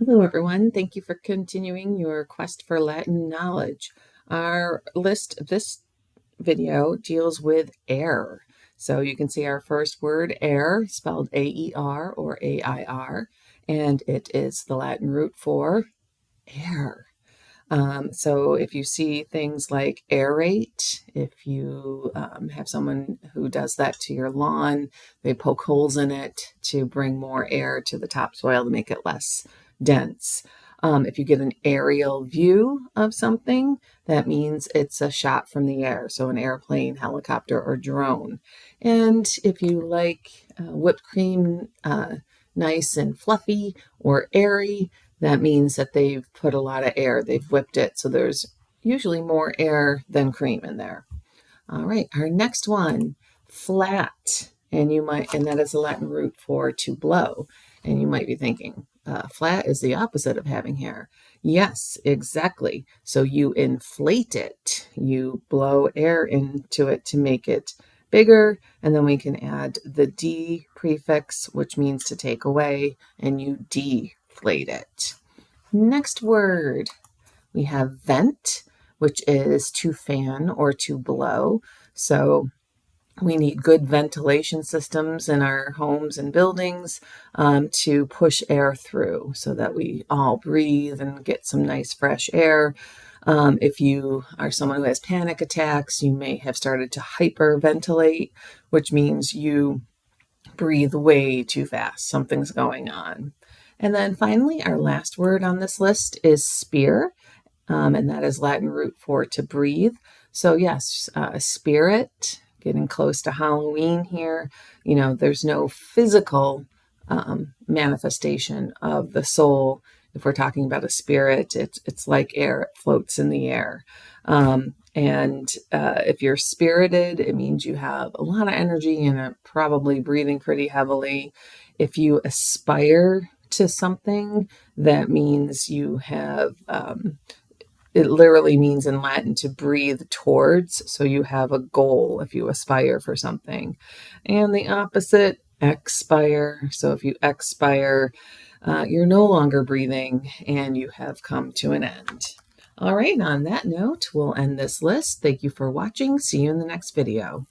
Hello, everyone. Thank you for continuing your quest for Latin knowledge. Our list this video deals with air. So you can see our first word, air, spelled A-E-R or A-I-R, and it is the Latin root for air. So if you see things like aerate, if you have someone who does that to your lawn, they poke holes in it to bring more air to the topsoil to make it less dense. If you get an aerial view of something, that means it's a shot from the air, so an airplane, helicopter, or drone. And if you like whipped cream nice and fluffy or airy, that means that they've put a lot of air, they've whipped it, so there's usually more air than cream in there. All right, our next one, flat, and that is a Latin root for to blow. And you might be thinking, flat is the opposite of having hair. Yes, exactly. So you inflate it, you blow air into it to make it bigger, and then we can add the D prefix, which means to take away, and you deflate it. Next word, we have vent, which is to fan or to blow. So we need good ventilation systems in our homes and buildings to push air through so that we all breathe and get some nice fresh air. If you are someone who has panic attacks, you may have started to hyperventilate, which means you breathe way too fast. Something's going on. And then finally, our last word on this list is spear, and that is Latin root for to breathe. So yes, spirit, getting close to Halloween here. You know, there's no physical manifestation of the soul. If we're talking about a spirit, it's like air, it floats in the air. If you're spirited, it means you have a lot of energy and are probably breathing pretty heavily. If you aspire to something, that means you have, it literally means in Latin to breathe towards. So you have a goal if you aspire for something. And the opposite, expire. So if you expire, you're no longer breathing and you have come to an end. All right, on that note, we'll end this list. Thank you for watching. See you in the next video.